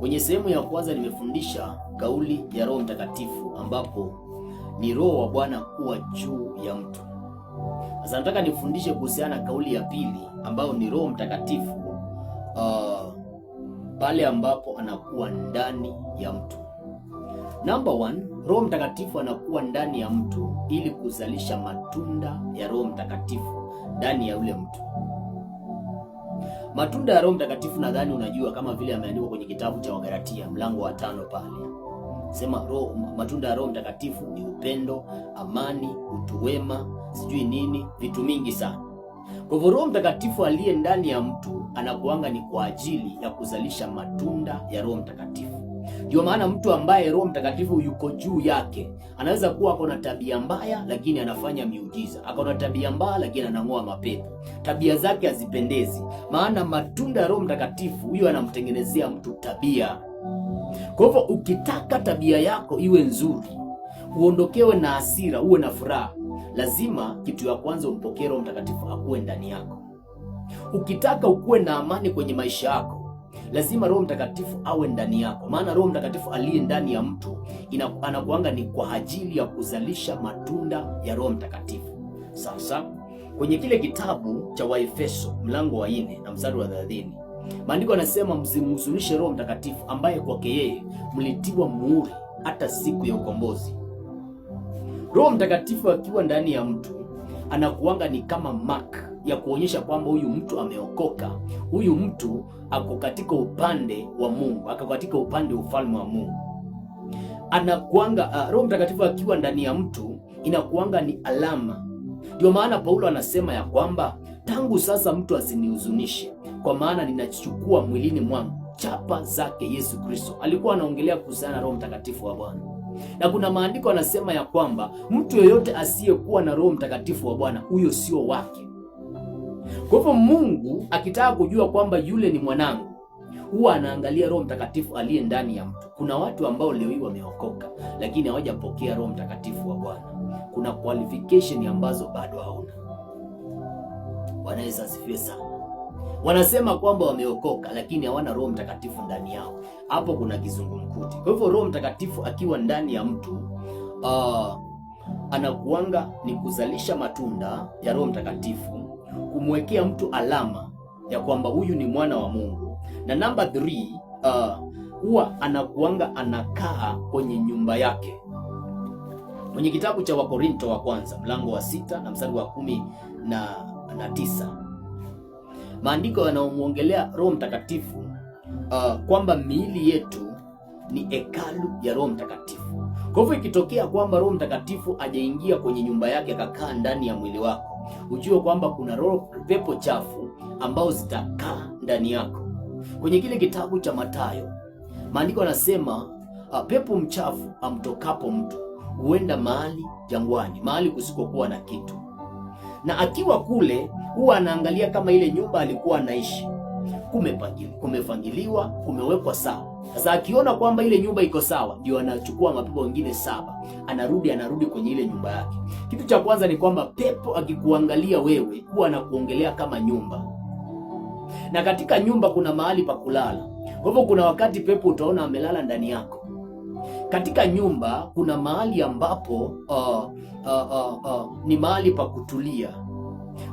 Kwenye sehemu ya kwanza nimefundisha kauli ya Roho Mtakatifu ambapo ni Roho wa Bwana kuwa juu ya mtu. Sasa nataka nifundishe kuhusiana na kauli ya pili ambayo ni Roho Mtakatifu pale ambapo anakuwa ndani ya mtu. Number one, Roho Mtakatifu anakuwa ndani ya mtu ili kuzalisha matunda ya Roho Mtakatifu ndani ya yule mtu. Matunda ya Roho Mtakatifu nadhani unajua kama vile yameandikwa kwenye kitabu cha Wagalatia mlango wa 5 pale. Sema matunda ya Roho Mtakatifu ni upendo, amani, utu wema, sijui nini, vitu mingi sana. Kwa hivyo Roho Mtakatifu aliye ndani ya mtu anakuanga ni kwa ajili ya kuzalisha matunda ya Roho Mtakatifu. Ndio maana mtu ambaye Roho Mtakatifu yuko juu yake anaweza kuwa akona tabia mbaya lakini anafanya miujiza. Akona tabia mbaya lakini anang'oa mapepo. Tabia zake hazipendezi. Maana matunda ya Roho Mtakatifu huyo anamtengenezea mtu tabia. Kwa hivyo ukitaka tabia yako iwe nzuri, uondokewe na hasira, uwe na furaha, lazima kitu ya kwanza umpokee Roho Mtakatifu akuwe ndani yako. Ukitaka ukuwe na amani kwenye maisha yako, lazima Roho Mtakatifu awe ndani yako. Maana Roho Mtakatifu aliye ndani ya mtu anakuanga ni kwa ajili ya kuzalisha matunda ya Roho Mtakatifu. Sasa kwenye kile kitabu cha Waefeso mlango wa 4 na mstari wa 30, maandiko yanasema msimhuzunishe Roho Mtakatifu ambaye kwake yeye mlitiwa muhuri hata siku ya ukombozi. Roho Mtakatifu akiwa ndani ya mtu anakuanga ni kama mark ya kuonyesha kwamba huyu mtu ameokoka, huyu mtu ako katika upande wa Mungu, ako katika upande wa ufalme wa Mungu. Anakuanga Roho Mtakatifu akiwa ndani ya mtu inakuanga ni alama. Ndio maana Paulo anasema ya kwamba tangu sasa mtu asinihuzunishe, kwa maana ninachukua mwilini mwangu chapa zake Yesu Kristo. Alikuwa anaongelea kuhusiana na Roho Mtakatifu wa Bwana. Na kuna maandiko anasema ya kwamba mtu yeyote asiyekuwa na Roho Mtakatifu wa Bwana huyo sio wake. Kwa hivyo Mungu akitaka kujua kwamba yule ni mwanangu, huwa anaangalia Roho Mtakatifu aliye ndani ya mtu. Kuna watu ambao leo hii wameokoka lakini hawajapokea Roho Mtakatifu wa Bwana. Kuna qualification ambazo bado hauna. Wanaweza asifiwe sana. Wanasema kwamba wameokoka lakini hawana Roho Mtakatifu ndani yao. Hapo kuna kizungumkuti. Kwa hivyo Roho Mtakatifu akiwa ndani ya mtu anakuanga ni kuzalisha matunda ya Roho Mtakatifu, kumwekea mtu alama ya kwamba huyu ni mwana wa Mungu. Na number 3, huwa anakuanga anakaa kwenye nyumba yake. Kwenye kitabu cha Wakorinto wa kwanza mlango wa 6 na mstari wa 19, maandiko yanamuongelea Roho Mtakatifu kwamba miili yetu ni hekalu ya Roho Mtakatifu. Kwa hivyo ikitokea kwamba Roho Mtakatifu hajaingia kwenye nyumba yake akakaa ndani ya mwili wako, ujue kwamba kuna pepo chafu ambao zitakaa ndani yako. Kwenye kile kitabu cha Mathayo maandiko yanasema pepo mchafu amtokapo mtu huenda mahali jangwani, mahali kusikokuwa na kitu, na akiwa kule huwa anaangalia kama ile nyumba alikuwa anaishi kumefangiliwa, kumewekwa sawa. Sasa akiona kwamba ile nyumba iko sawa, ndio anachukua mapepo wengine 7, anarudi kwenye ile nyumba yake. Kitu cha kwanza ni kwamba pepo akikuangalia wewe huwa anakuongelea kama nyumba, na katika nyumba kuna mahali pa kulala. Kwa hivyo kuna wakati pepo utaona amelala ndani yako. Katika nyumba kuna mahali ambapo ni mahali pa kutulia.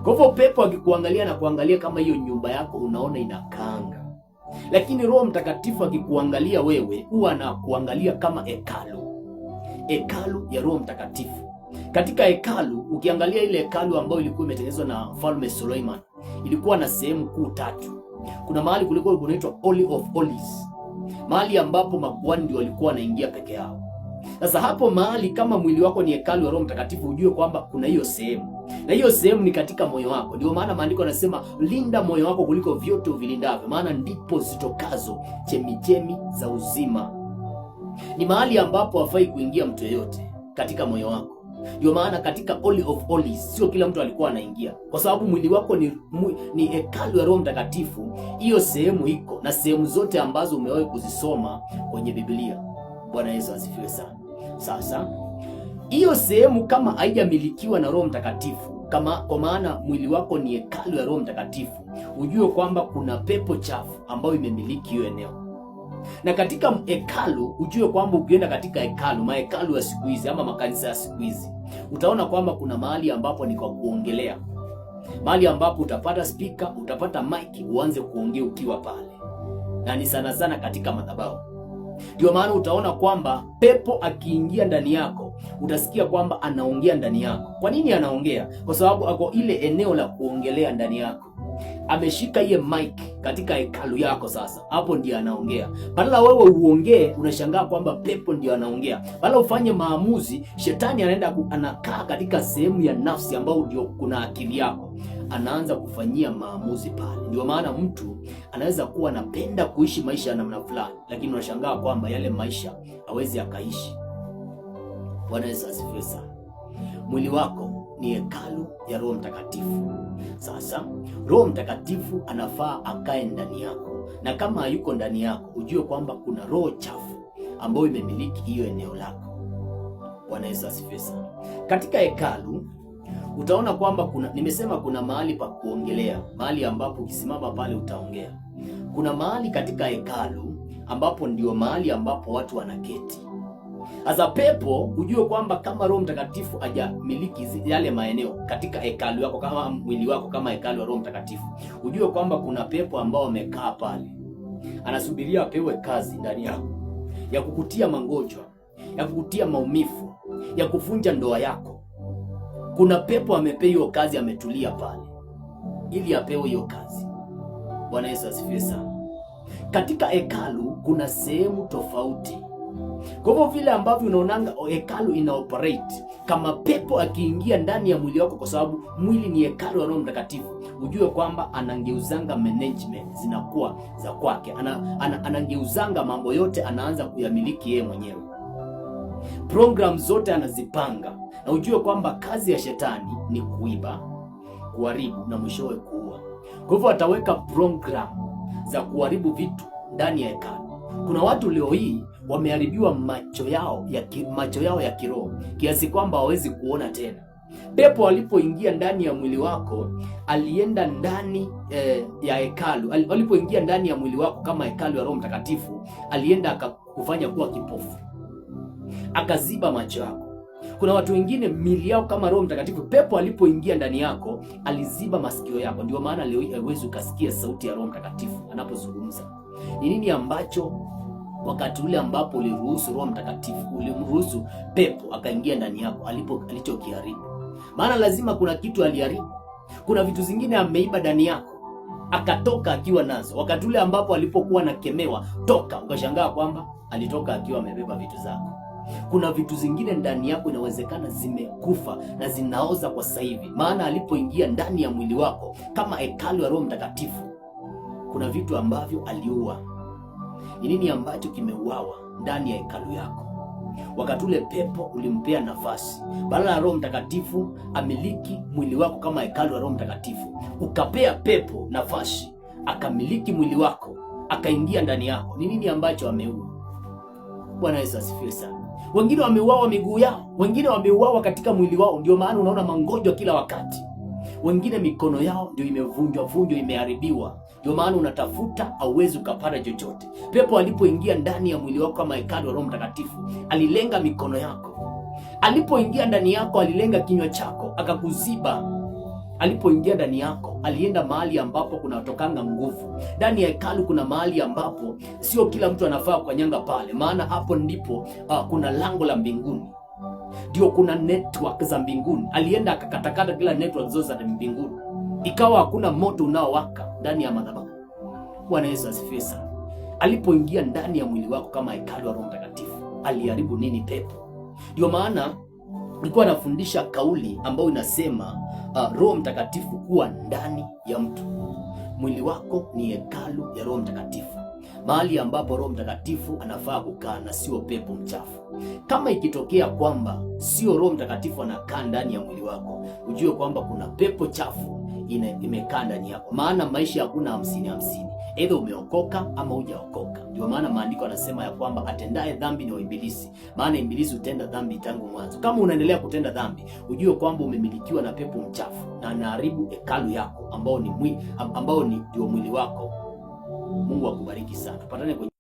Kwa hivyo pepo akikuangalia na kuangalia kama hiyo nyumba yako unaona inakaanga. Lakini Roho Mtakatifu akikuangalia wewe huwa anakuangalia kama hekalu ya Roho Mtakatifu. Katika hekalu, ukiangalia ile hekalu ambayo ilikuwa imetengenezwa na Mfalme Suleiman, ilikuwa na sehemu kuu 3. Kuna mahali kulikuwa kunaitwa Holy of Holies, mahali ambapo makuhani ndio walikuwa wanaingia peke yao. Sasa hapo mahali, kama mwili wako ni hekalu ya Roho Mtakatifu, ujue kwamba kuna hiyo sehemu, na hiyo sehemu ni katika moyo wako. Ndio maana maandiko yanasema linda moyo wako kuliko vyote uvilindavyo, maana ndipo zitokazo chemichemi za uzima. Ni mahali ambapo hafai kuingia mtu yeyote, katika moyo wako. Ndio maana katika Holy of Holies sio kila mtu alikuwa anaingia, kwa sababu mwili wako ni hekalu ya Roho Mtakatifu. Hiyo sehemu iko na sehemu zote ambazo umewahi kuzisoma kwenye Biblia. Bwana Yesu asifiwe sana. Sasa hiyo sehemu kama haijamilikiwa na Roho Mtakatifu, kwa maana mwili wako ni hekalu ya Roho Mtakatifu, ujue kwamba kuna pepo chafu ambayo imemiliki hiyo eneo. Na katika hekalu, ujue kwamba ukienda katika hekalu, mahekalu ya siku hizi ama makanisa ya siku hizi, utaona kwamba kuna mahali ambapo ni kwa kuongelea, mahali ambapo utapata speaker, utapata mic, uanze kuongea ukiwa pale, na ni sana sana katika madhabahu. Ndio maana utaona kwamba pepo akiingia ndani yako, utasikia kwamba anaongea ndani yako. Kwa nini anaongea? Kwa sababu ako ile eneo la kuongelea ndani yako. Ameshika iye mic katika hekalu yako. Sasa hapo ndio anaongea. Badala wewe uongee, unashangaa kwamba pepo ndio anaongea. Badala ufanye maamuzi, shetani anakaa katika sehemu ya nafsi ambayo ndio kuna akili yako, anaanza kufanyia maamuzi pale. Ndio maana mtu anaweza kuwa anapenda kuishi maisha ya namna fulani, lakini unashangaa kwamba yale maisha hawezi akaishi. Bwana Yesu asifiwe sana. Mwili wako ni hekalu ya Roho Mtakatifu. Sasa Roho Mtakatifu anafaa akae ndani yako, na kama hayuko ndani yako, ujue kwamba kuna roho chafu ambayo imemiliki hiyo eneo lako. Bwana Yesu asifiwe sana. Katika hekalu utaona kwamba nimesema kuna mahali pa kuongelea, mahali ambapo ukisimama pale utaongea. Kuna mahali katika hekalu ambapo ndio mahali ambapo watu wanaketi. Sasa pepo, ujue kwamba kama Roho Mtakatifu hajamiliki yale maeneo katika hekalu yako, kama mwili wako kama hekalu ya Roho Mtakatifu, ujue kwamba kuna pepo ambao wamekaa pale, anasubiria apewe kazi ndani yako ya kukutia magonjwa, ya kukutia maumivu, ya kuvunja ndoa yako. Kuna pepo amepewa hiyo kazi, ametulia pale ili apewe hiyo kazi. Bwana Yesu asifiwe sana. Katika hekalu kuna sehemu tofauti. Kwa hivyo vile ambavyo unaonanga hekalu ina operate, kama pepo akiingia ndani ya mwili wako, kwa sababu mwili ni hekalu ya Roho Mtakatifu, ujue kwamba anangeuzanga management zinakuwa za kwake. Anangeuzanga mambo yote, anaanza kuyamiliki yeye mwenyewe. Program zote anazipanga, na ujue kwamba kazi ya shetani ni kuiba, kuharibu na mwishowe kuua. Kwa hivyo ataweka program za kuharibu vitu ndani ya hekalu. Kuna watu leo hii wameharibiwa macho yao ya kiroho kiasi kwamba hawezi kuona tena. Pepo alipoingia ndani ya mwili wako, alienda ndani ya hekalu. Alipoingia ndani ya mwili wako kama hekalu ya Roho Mtakatifu, alienda akakufanya kuwa kipofu, akaziba macho yako. Kuna watu wengine mili yao kama Roho Mtakatifu, pepo alipoingia ndani yako aliziba masikio yako. Ndio maana leo hii hauwezi ukasikia sauti ya Roho Mtakatifu anapozungumza. Ni nini ambacho wakati ule ambapo uliruhusu Roho Mtakatifu, ulimruhusu pepo akaingia ndani yako, alichokiharibu? Maana lazima kuna kitu aliharibu. Kuna vitu zingine ameiba ndani yako, akatoka akiwa nazo. Wakati ule ambapo alipokuwa nakemewa, toka, ukashangaa kwamba alitoka akiwa amebeba vitu zako. Kuna vitu zingine ndani yako inawezekana zimekufa na zinaoza kwa sasa hivi, maana alipoingia ndani ya mwili wako kama hekalu ya Roho Mtakatifu, kuna vitu ambavyo aliua. Ni nini ambacho kimeuawa ndani ya hekalu yako? Wakati ule pepo ulimpea nafasi, badala ya Roho Mtakatifu amiliki mwili wako kama hekalu ya Roho Mtakatifu, ukapea pepo nafasi akamiliki mwili wako, akaingia ndani yako. Ni nini ambacho ameua? Bwana Yesu asifiwe sana. Wengine wameuawa miguu yao, wengine wameuawa katika mwili wao, ndio maana unaona magonjwa kila wakati. Wengine mikono yao ndio imevunjwa, imeharibiwa, ndio maana unatafuta hauwezi ukapata chochote. Pepo alipoingia ndani ya mwili wako kama hekalu ya Roho Mtakatifu, alilenga mikono yako. Alipoingia ndani yako, alilenga kinywa chako, akakuziba. Alipoingia ndani yako, alienda mahali ambapo kunatokanga nguvu. Ndani ya hekalu kuna mahali ambapo sio kila mtu anafaa kukanyanga pale, maana hapo ndipo kuna lango la mbinguni. Ndio kuna network za mbinguni. Alienda akakatakata kila network zote za mbinguni, ikawa hakuna moto unaowaka ndani ya madhabahu. Bwana Yesu asifiwe sana. Alipoingia ndani ya mwili wako kama hekalu ya Roho Mtakatifu, aliharibu nini? Pepo. Ndio maana nilikuwa nafundisha kauli ambayo inasema Roho Mtakatifu kuwa ndani ya mtu. Mwili wako ni hekalu ya Roho Mtakatifu, mahali ambapo Roho Mtakatifu anafaa kukaa na sio pepo mchafu. Kama ikitokea kwamba sio Roho Mtakatifu anakaa ndani ya mwili wako, ujue kwamba kuna pepo chafu imekaa ndani yako. Maana maisha hakuna 50-50, either umeokoka ama hujaokoka. Ndio maana maandiko yanasema ya kwamba atendaye dhambi ni wa ibilisi, maana ibilisi hutenda dhambi tangu mwanzo. Kama unaendelea kutenda dhambi, ujue kwamba umemilikiwa na pepo mchafu na anaharibu hekalu yako ambao ni ndio mwili wako. Mungu akubariki sana. Tupatane kwenye